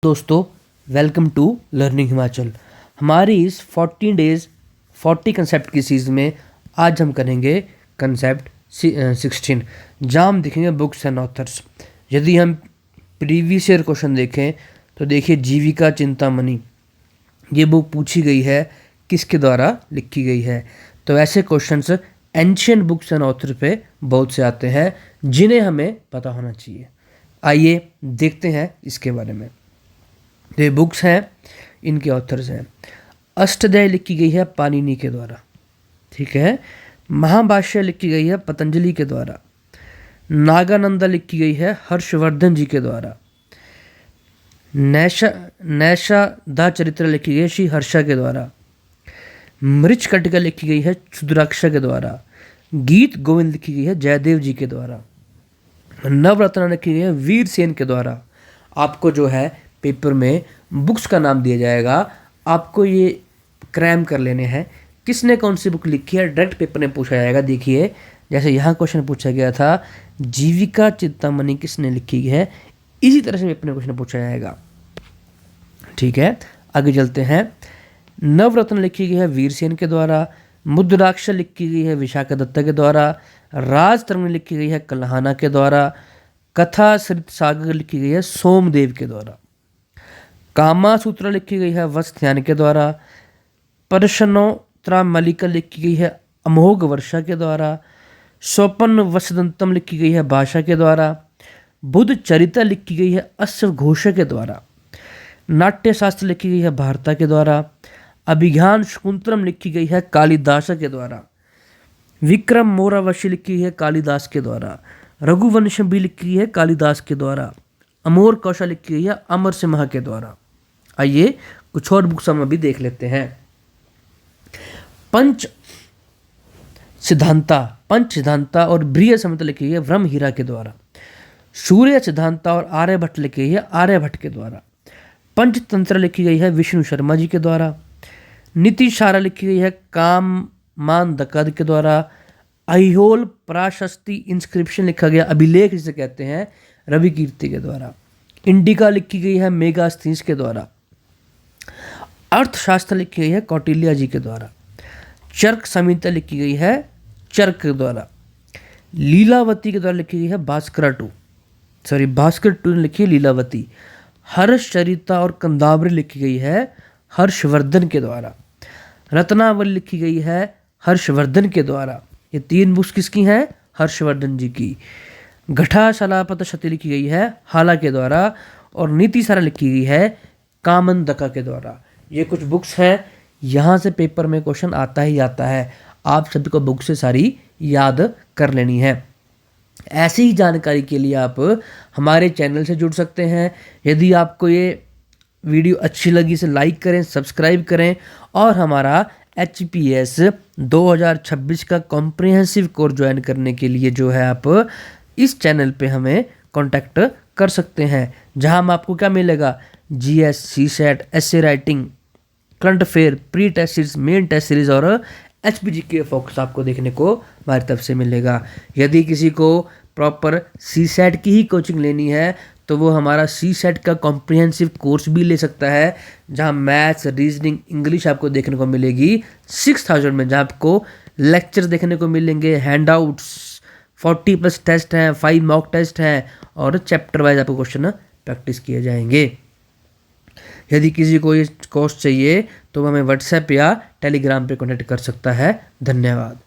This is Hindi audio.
दोस्तों, वेलकम टू लर्निंग हिमाचल। हमारी इस 14 डेज 40 कंसेप्ट की सीरीज में आज हम करेंगे कंसेप्ट 16, जहाँ हम देखेंगे बुक्स एंड ऑथर्स। यदि हम प्रीवियस ईयर क्वेश्चन देखें तो देखिए, जीविका चिंतामणि ये बुक पूछी गई है, किसके द्वारा लिखी गई है। तो ऐसे questions ancient books and author पे बहुत से आते हैं जिन्हें हमें पता होना चाहिए। आइए देखते हैं इसके बारे में। ये बुक्स हैं, इनके ऑथर्स हैं। अष्टदय लिखी गई है पाणिनि के द्वारा, ठीक है। महाभाष्य लिखी गई है पतंजलि के द्वारा। नागानंदा लिखी गई है हर्षवर्धन जी के द्वारा। नैषादा चरित्र लिखी गई है श्री हर्षा के द्वारा। मृच्छकटिका लिखी गई है क्षुद्राक्षा के द्वारा। गीत गोविंद लिखी गई है जयदेव जी के द्वारा। नवरत्न लिखी गई है वीर सेन के द्वारा। आपको जो है पेपर में बुक्स का नाम दिया जाएगा, आपको ये क्रैम कर लेने हैं किसने कौन सी बुक लिखी है। डायरेक्ट पेपर में पूछा जाएगा। देखिए, जैसे यहाँ क्वेश्चन पूछा गया था जीविका चिंतामणि किसने लिखी है, इसी तरह से पेपर में क्वेश्चन पूछा जाएगा, ठीक है। आगे चलते हैं। नवरत्न लिखी गई है वीरसेन के द्वारा। मुद्राक्ष लिखी गई है विशाखा दत्ता के द्वारा। राजतरंगिणी लिखी गई है कल्हाना के द्वारा। कथा सरित सागर लिखी गई है सोमदेव के द्वारा। कामासूत्र लिखी गई है वत्स्यायन के द्वारा। परशनोत्तरा मल्लिका लिखी गई है अमोघ वर्षा के द्वारा। स्वपन वसदंतम लिखी गई है भाषा के द्वारा। बुद्ध चरिता लिखी गई है अश्वघोष के द्वारा। नाट्य शास्त्र लिखी गई है भारता के द्वारा। अभिज्ञान शकुंतलम लिखी गई है कालिदास के द्वारा। विक्रम मोरावशी लिखी है कालिदास के द्वारा। रघुवंश भी लिखी गई है कालिदास के द्वारा। अमोर कौशल लिखी गई है अमर सिम्हा के द्वारा। आइए कुछ और बुक्स हम अभी देख लेते हैं। पंच सिद्धांता और ब्रिय संहिता लिखी गई है ब्रह्महीरा के द्वारा। सूर्य सिद्धांता और आर्यभट्ट लिखी गई है आर्यभट्ट के द्वारा। पंचतंत्र लिखी गई है विष्णु शर्मा जी के द्वारा। नीतिशारा लिखी गई है कामान दकद के द्वारा। अहिहोल प्राशस्ति इंस्क्रिप्शन लिखा गया, अभिलेख जिसे कहते हैं, रवि कीर्ति के द्वारा। इंडिका लिखी गई है मेगास्थनीस के द्वारा। अर्थशास्त्र लिखी गई है कौटिल्य जी के द्वारा। चर्क संहिता लिखी गई है चर्क के द्वारा। लीलावती के द्वारा लिखी गई है भास्कर टू ने लिखी है लीलावती। हर्षचरिता और कंदावरी लिखी गई है हर्षवर्धन के द्वारा। रत्नावली लिखी गई है हर्षवर्धन के द्वारा। ये 3 बुक्स किसकी हैं? हर्षवर्धन जी की। घटाशलापत शती लिखी गई है हाला के द्वारा। और नीतिसारा लिखी गई है कामन दका के द्वारा। ये कुछ बुक्स हैं, यहाँ से पेपर में क्वेश्चन आता ही आता है। आप सभी को बुक से सारी याद कर लेनी है। ऐसी ही जानकारी के लिए आप हमारे चैनल से जुड़ सकते हैं। यदि आपको ये वीडियो अच्छी लगी इसे लाइक करें, सब्सक्राइब करें और हमारा HPS 2026 का कॉम्प्रिहेंसिव कोर्स ज्वाइन करने के लिए जो है आप इस चैनल पे हमें कांटेक्ट कर सकते हैं, जहां हम आपको क्या मिलेगा, GS, CSET, essay writing, current affair, pre test series, main test series और HPG के फोकस आपको देखने को हमारी तरफ से मिलेगा। यदि किसी को प्रॉपर CSET की ही कोचिंग लेनी है तो वो हमारा CSET का कॉम्प्रिहेंसिव कोर्स भी ले सकता है, जहां मैथ्स, रीजनिंग, इंग्लिश आपको देखने को मिलेगी 6000 में, जहां आपको लेक्चर देखने को मिलेंगे, हैंडआउट्स, 40+ टेस्ट हैं, 5 मॉक टेस्ट हैं और चैप्टर वाइज आपको क्वेश्चन प्रैक्टिस किए जाएंगे। यदि किसी को ये कोर्स चाहिए तो हमें व्हाट्सएप या टेलीग्राम पे कॉन्टेक्ट कर सकता है। धन्यवाद।